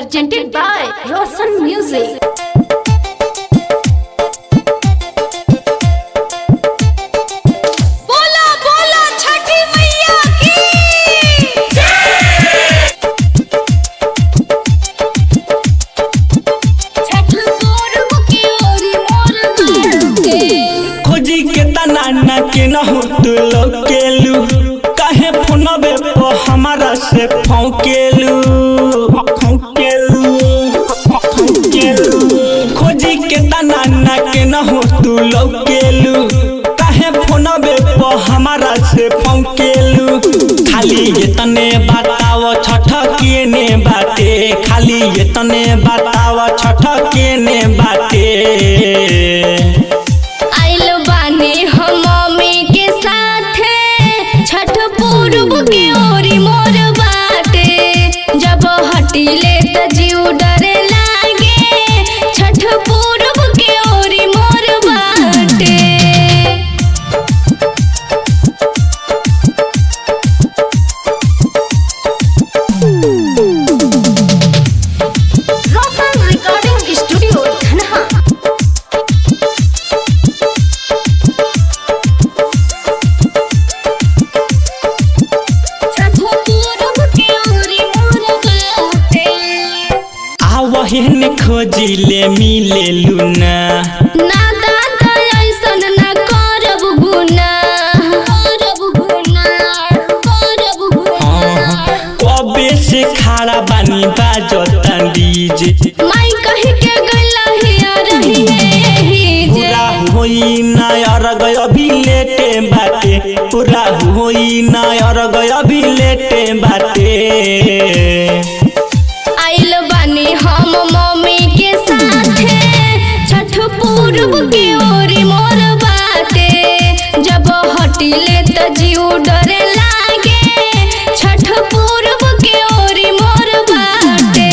Presented by Roshan Music. बोला बोला छठी मैया की खोजी के तनाना के न हो तू लोकेलू काहे फोनबे पर हमारा से फौकेलू खोजी के तनाना के न हो तू लोकेलू काहे फोनबे पर हमारा से फौकेलू खाली ये तने बताओ छठ के ने बाटे खाली ये तने बताओ छठ के ने बाटे आइलो बानी हम मम्मी के साथ छठ पूर्व के ओरी मोर बाटे जब हटिले त जीव डरे लागे छठ पूर्व के ओरी मोर बाटे Roshan Recording Studio, Dhanha. Chhath पूर्व के ओरी मोर बाटे आवहन खोजिले मिले लुना ना दादा ऐसन ना करब गुना कबे से खड़ा बानी बाजता डीजे माई कहि के गइला हिया रही है पूरा होई ना अरग अभी लेटे बाटे पूरा होई ना अरग अभी लेटे बाटे आइल बानी हम मम्मी के साथ छठ पूर्व के ओरी मोर बाटे जब हटिले त जीव डरे लागे छठ पूर्व के ओरी मोर बाटे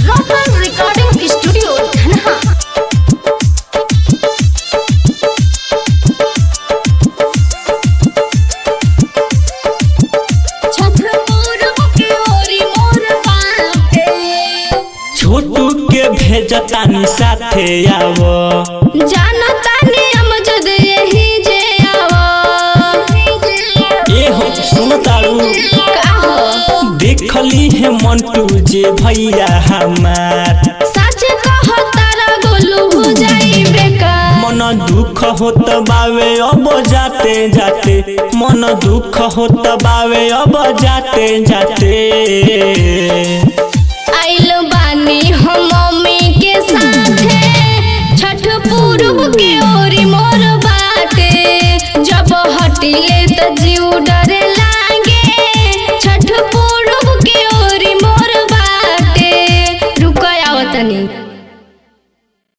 Roshan Recording Studio, Dhanha. Chhath पूर्व के ओरी मोर बाटे छोटू के भेजतानी साथे आवो जानता नियम जद यही जे ए हो सुन तारू का हो देखली है मंटू जे भैया हमार सच कह तारा गोलू हो जाई बेकार मन दुख होत बावे अब जाते जाते मन दुख होत बावे अब जाते जाते